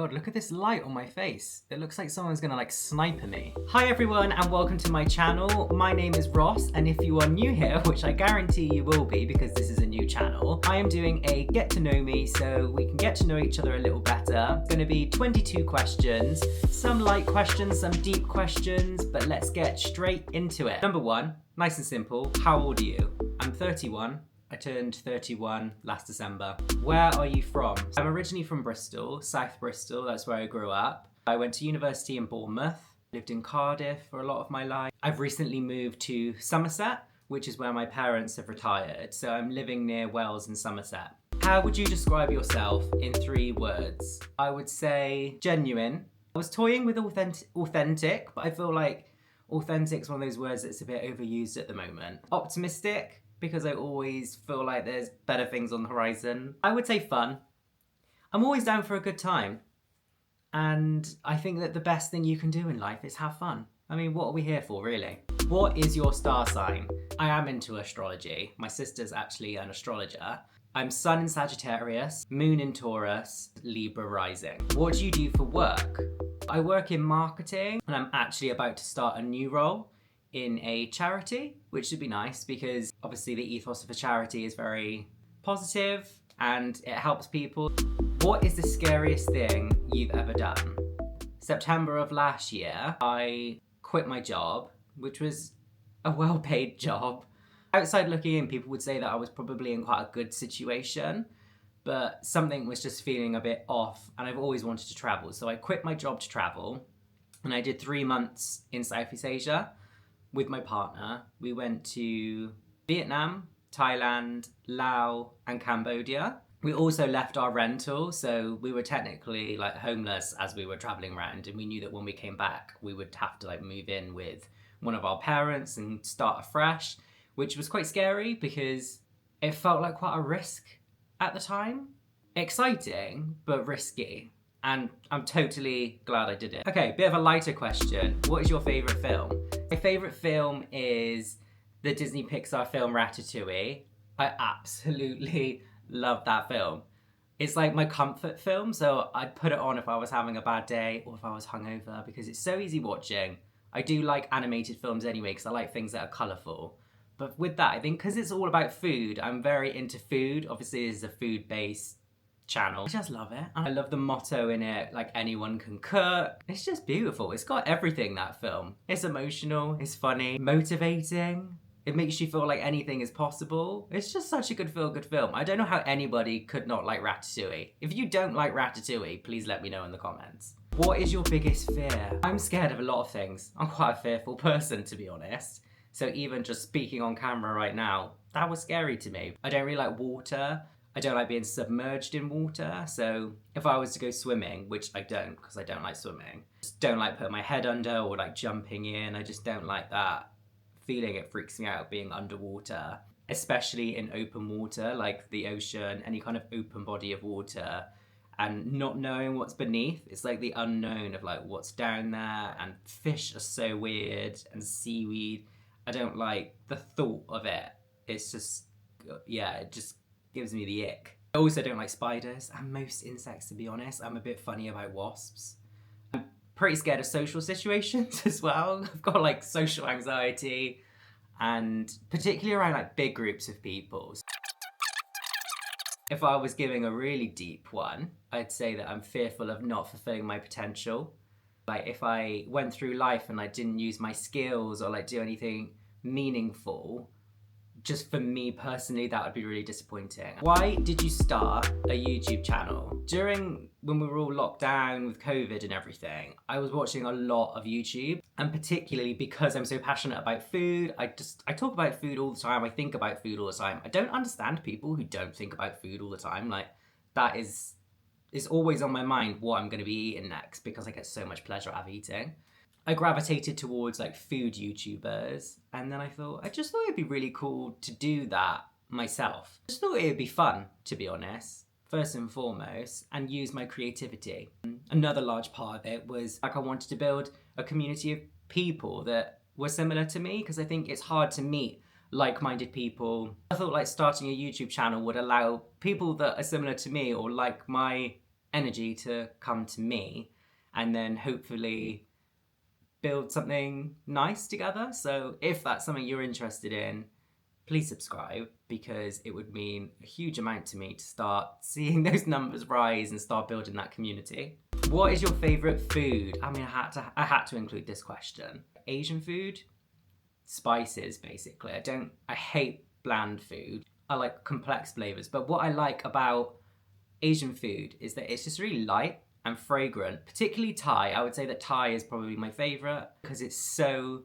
God, look at this light on my face. It looks like someone's gonna like sniper me. Hi everyone and welcome to my channel. My name is Ross, and if you are new here, which I guarantee you will be because this is a new channel, I am doing a get to know me so we can get to know each other a little better. It's gonna be 22 questions, some light questions, some deep questions, but let's get straight into it. Number one, nice and simple, how old are you? I'm 31. I turned 31 last December. Where are you from? I'm originally from Bristol, South Bristol, that's where I grew up. I went to university in Bournemouth, lived in Cardiff for a lot of my life. I've recently moved to Somerset, which is where my parents have retired, so I'm living near Wales and Somerset. How would you describe yourself in 3 words? I would say genuine. I was toying with authentic, but I feel like authentic is one of those words that's a bit overused at the moment. Optimistic, because I always feel like there's better things on the horizon. I would say fun. I'm always down for a good time. And I think that the best thing you can do in life is have fun. I mean, what are we here for, really? What is your star sign? I am into astrology. My sister's actually an astrologer. I'm Sun in Sagittarius, Moon in Taurus, Libra rising. What do you do for work? I work in marketing, and I'm actually about to start a new role in a charity, which should be nice because obviously the ethos of a charity is very positive and it helps people. What is the scariest thing you've ever done? September of last year, I quit my job, which was a well-paid job. Outside looking in, people would say that I was probably in quite a good situation, but something was just feeling a bit off, and I've always wanted to travel. So I quit my job to travel, and I did 3 months in Southeast Asia with my partner. We went to Vietnam, Thailand, Laos, and Cambodia. We also left our rental, so we were technically like homeless as we were traveling around, and we knew that when we came back, we would have to like move in with one of our parents and start afresh, which was quite scary because it felt like quite a risk at the time. Exciting, but risky. And I'm totally glad I did it. Okay, bit of a lighter question. What is your favorite film? My favorite film is the Disney Pixar film Ratatouille. I absolutely love that film. It's like my comfort film, so I'd put it on if I was having a bad day or if I was hungover because it's so easy watching. I do like animated films anyway because I like things that are colourful. But with that, I think because it's all about food, I'm very into food. Obviously, this is a food-based channel. I just love it. I love the motto in it, like anyone can cook. It's just beautiful. It's got everything, that film. It's emotional, it's funny, motivating. It makes you feel like anything is possible. It's just such a good feel-good film. I don't know how anybody could not like Ratatouille. If you don't like Ratatouille, please let me know in the comments. What is your biggest fear? I'm scared of a lot of things. I'm quite a fearful person, to be honest. So even just speaking on camera right now, that was scary to me. I don't really like water. I don't like being submerged in water, so if I was to go swimming, which I don't because I don't like swimming, just don't like putting my head under or like jumping in. I just don't like that feeling. It freaks me out being underwater, especially in open water like the ocean, any kind of open body of water, and not knowing what's beneath. It's like the unknown of like what's down there, and fish are so weird, and seaweed. I don't like the thought of it. It's just, yeah, it just gives me the ick. I also don't like spiders and most insects, to be honest. I'm a bit funny about wasps. I'm pretty scared of social situations as well. I've got like social anxiety, and particularly around like big groups of people. If I was giving a really deep one, I'd say that I'm fearful of not fulfilling my potential. Like if I went through life and I didn't use my skills or like do anything meaningful, just for me personally, that would be really disappointing. Why did you start a YouTube channel? When we were all locked down with COVID and everything, I was watching a lot of YouTube, and particularly because I'm so passionate about food, I talk about food all the time, I think about food all the time. I don't understand people who don't think about food all the time. Like, that is always on my mind what I'm gonna be eating next because I get so much pleasure out of eating. I gravitated towards like food YouTubers, and then I just thought it'd be really cool to do that myself. Just thought it'd be fun, to be honest, first and foremost, and use my creativity. Another large part of it was like I wanted to build a community of people that were similar to me because I think it's hard to meet like-minded people. I thought like starting a YouTube channel would allow people that are similar to me or like my energy to come to me and then hopefully build something nice together. So if that's something you're interested in, please subscribe, because it would mean a huge amount to me to start seeing those numbers rise and start building that community. What is your favorite food? I mean, I had to include this question. Asian food, spices basically. I hate bland food. I like complex flavors, but what I like about Asian food is that it's just really light and fragrant, particularly Thai. I would say that Thai is probably my favorite because it's so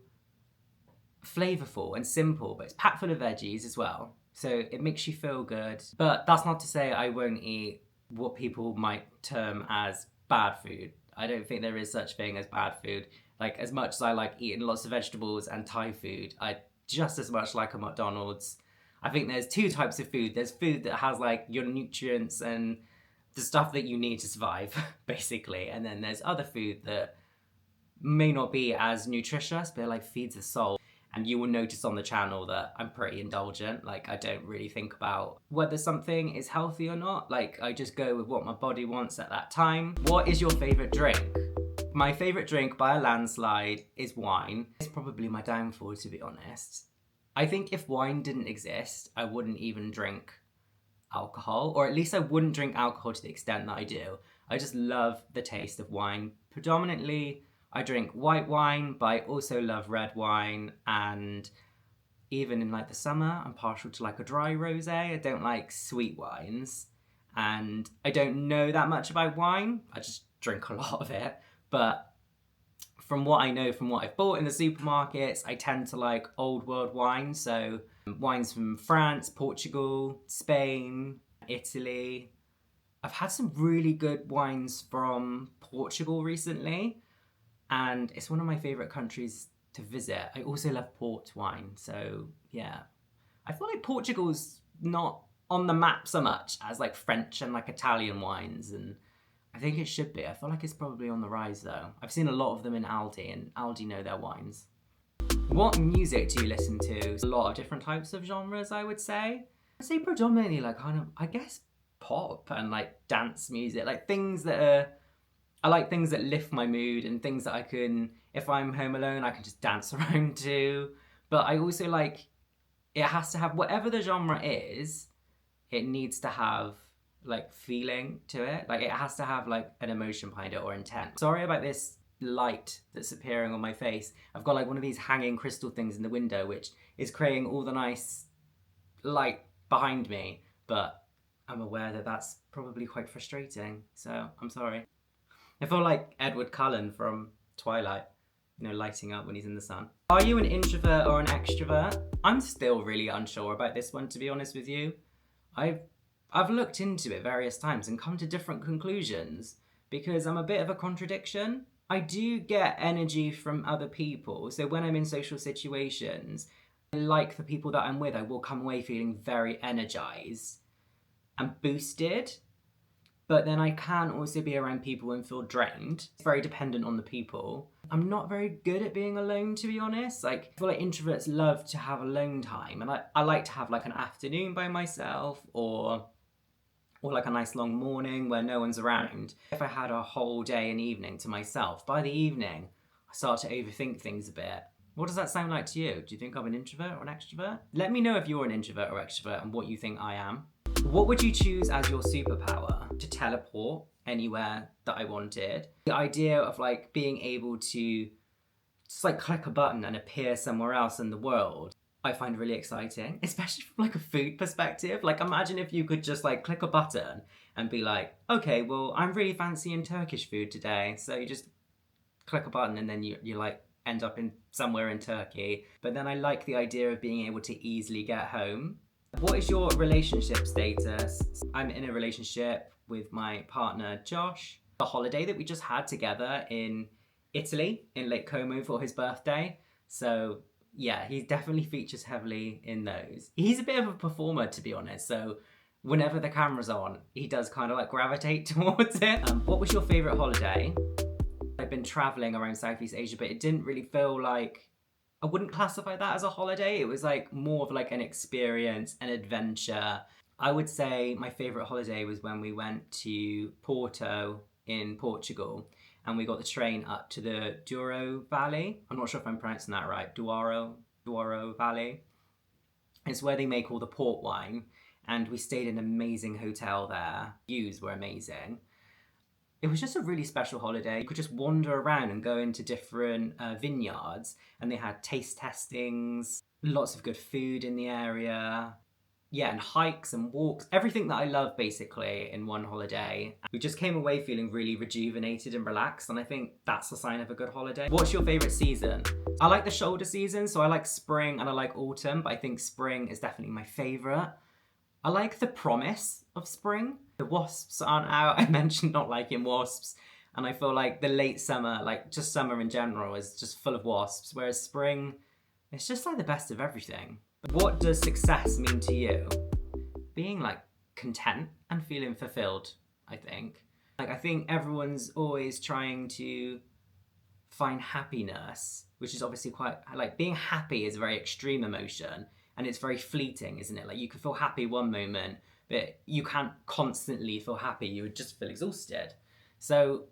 flavorful and simple, but it's packed full of veggies as well. So it makes you feel good. But that's not to say I won't eat what people might term as bad food. I don't think there is such thing as bad food. Like, as much as I like eating lots of vegetables and Thai food, I just as much like a McDonald's. I think there's two types of food. There's food that has like your nutrients and the stuff that you need to survive, basically. And then there's other food that may not be as nutritious, but like feeds the soul. And you will notice on the channel that I'm pretty indulgent. Like, I don't really think about whether something is healthy or not. Like, I just go with what my body wants at that time. What is your favorite drink? My favorite drink by a landslide is wine. It's probably my downfall, to be honest. I think if wine didn't exist, I wouldn't even drink alcohol, or at least I wouldn't drink alcohol to the extent that I do. I just love the taste of wine. Predominantly, I drink white wine, but I also love red wine, and even in like the summer, I'm partial to like a dry rosé. I don't like sweet wines, and I don't know that much about wine. I just drink a lot of it, but from what I know, from what I've bought in the supermarkets, I tend to like old world wines. So wines from France, Portugal, Spain, Italy. I've had some really good wines from Portugal recently, and it's one of my favorite countries to visit. I also love port wine, so yeah. I feel like Portugal's not on the map so much as like French and like Italian wines, and I think it should be. I feel like it's probably on the rise though. I've seen a lot of them in Aldi, and Aldi know their wines. What music do you listen to? A lot of different types of genres, I would say. I'd say predominantly like kind of, I guess, pop and like dance music, like things that are, I like things that lift my mood and things that I can, if I'm home alone, I can just dance around to. But I also like, it has to have, whatever the genre is, it needs to have like feeling to it. Like, it has to have like an emotion behind it or intent. Sorry about this light that's appearing on my face. I've got like one of these hanging crystal things in the window, which is creating all the nice light behind me, but I'm aware that that's probably quite frustrating, so I'm sorry. I feel like Edward Cullen from Twilight, you know, lighting up when he's in the sun. Are you an introvert or an extrovert? I'm still really unsure about this one, to be honest with you. I've looked into it various times and come to different conclusions because I'm a bit of a contradiction. I do get energy from other people, so when I'm in social situations, like the people that I'm with, I will come away feeling very energized and boosted. But then I can also be around people and feel drained. It's very dependent on the people. I'm not very good at being alone, to be honest. Like, I feel like introverts love to have alone time, and I like to have like an afternoon by myself, or like a nice long morning where no one's around. If I had a whole day and evening to myself, by the evening, I start to overthink things a bit. What does that sound like to you? Do you think I'm an introvert or an extrovert? Let me know if you're an introvert or extrovert and what you think I am. What would you choose as your superpower? To teleport anywhere that I wanted. The idea of like being able to just like click a button and appear somewhere else in the world, I find really exciting, especially from like a food perspective. Like, imagine if you could just like click a button and be like, okay, well, I'm really fancying Turkish food today. So you just click a button and then you like end up in somewhere in Turkey. But then I like the idea of being able to easily get home. What is your relationship status? I'm in a relationship with my partner, Josh. The holiday that we just had together in Italy, in Lake Como for his birthday. So yeah, he definitely features heavily in those. He's a bit of a performer, to be honest. So whenever the camera's on, he does kind of like gravitate towards it. What was your favorite holiday? I've been traveling around Southeast Asia, but it didn't really feel like, I wouldn't classify that as a holiday. It was like more of like an experience, an adventure. I would say my favourite holiday was when we went to Porto in Portugal and we got the train up to the Douro Valley. I'm not sure if I'm pronouncing that right. Douro Valley. It's where they make all the port wine, and we stayed in an amazing hotel there. Views were amazing. It was just a really special holiday. You could just wander around and go into different vineyards, and they had taste testings, lots of good food in the area. Yeah, and hikes and walks, everything that I love basically in one holiday. We just came away feeling really rejuvenated and relaxed, and I think that's a sign of a good holiday. What's your favourite season? I like the shoulder season, so I like spring and I like autumn, but I think spring is definitely my favourite. I like the promise of spring. The wasps aren't out. I mentioned not liking wasps, and I feel like the late summer, like just summer in general, is just full of wasps, whereas spring, it's just like the best of everything. What does success mean to you? Being like content and feeling fulfilled, I think. Like I think everyone's always trying to find happiness, which is obviously quite, like being happy is a very extreme emotion and it's very fleeting, isn't it? Like you can feel happy one moment, but you can't constantly feel happy. You would just feel exhausted. So,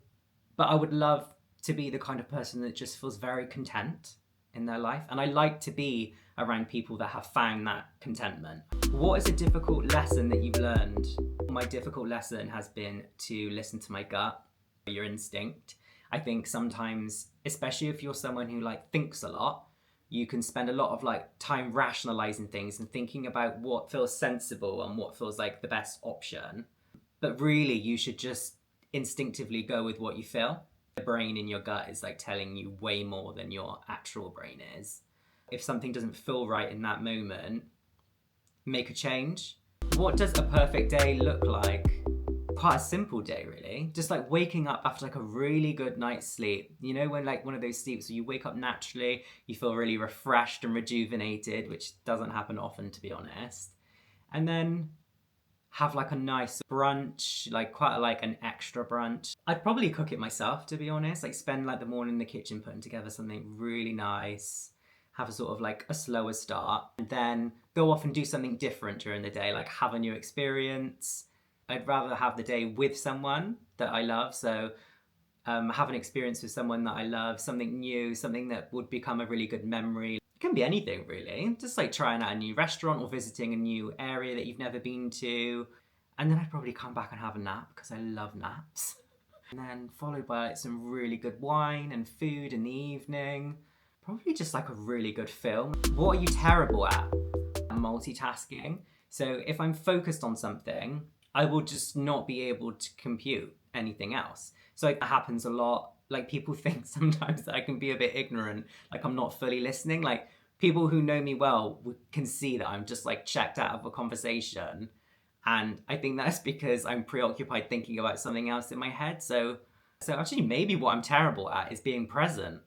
but I would love to be the kind of person that just feels very content in their life. And I like to be around people that have found that contentment. What is a difficult lesson that you've learned? My difficult lesson has been to listen to my gut, your instinct. I think sometimes, especially if you're someone who like thinks a lot, you can spend a lot of like time rationalizing things and thinking about what feels sensible and what feels like the best option. But really you should just instinctively go with what you feel. The brain in your gut is like telling you way more than your actual brain is. If something doesn't feel right in that moment, make a change. What does a perfect day look like? Quite a simple day really. Just like waking up after like a really good night's sleep. You know, when like one of those sleeps where you wake up naturally, you feel really refreshed and rejuvenated, which doesn't happen often to be honest. And then have like a nice brunch, like quite like an extra brunch. I'd probably cook it myself, to be honest. Like spend like the morning in the kitchen putting together something really nice. Have a sort of like a slower start, and then go off and do something different during the day, like have a new experience. I'd rather have the day with someone that I love, so have an experience with someone that I love, something new, something that would become a really good memory. It can be anything really, just like trying out a new restaurant or visiting a new area that you've never been to. And then I'd probably come back and have a nap because I love naps. And then followed by like some really good wine and food in the evening. Probably just like a really good film. What are you terrible at? Multitasking. So if I'm focused on something, I will just not be able to compute anything else. So that happens a lot. Like people think sometimes that I can be a bit ignorant, like I'm not fully listening. Like people who know me well can see that I'm just like checked out of a conversation. And I think that's because I'm preoccupied thinking about something else in my head. So actually maybe what I'm terrible at is being present.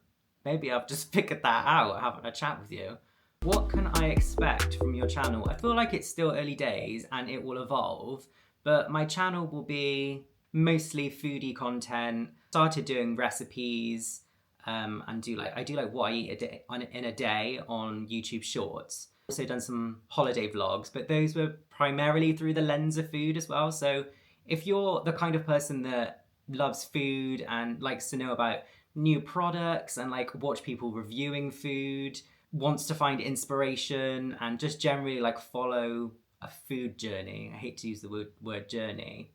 Maybe I've just figured that out having a chat with you. What can I expect from your channel? I feel like it's still early days and it will evolve, but my channel will be mostly foodie content. Started doing recipes and I do like what I eat in a day on YouTube Shorts. Also done some holiday vlogs, but those were primarily through the lens of food as well. So if you're the kind of person that loves food and likes to know about new products and like watch people reviewing food, wants to find inspiration and just generally like follow a food journey, I hate to use the word journey,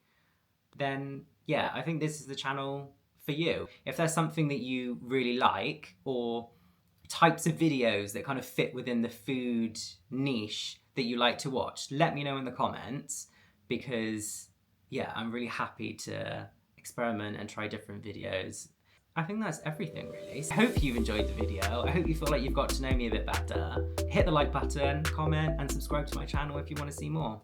then yeah, I think this is the channel for you. If there's something that you really like or types of videos that kind of fit within the food niche that you like to watch, let me know in the comments, because yeah, I'm really happy to experiment and try different videos. I think that's everything really. I hope you've enjoyed the video. I hope you feel like you've got to know me a bit better. Hit the like button, comment and subscribe to my channel if you want to see more.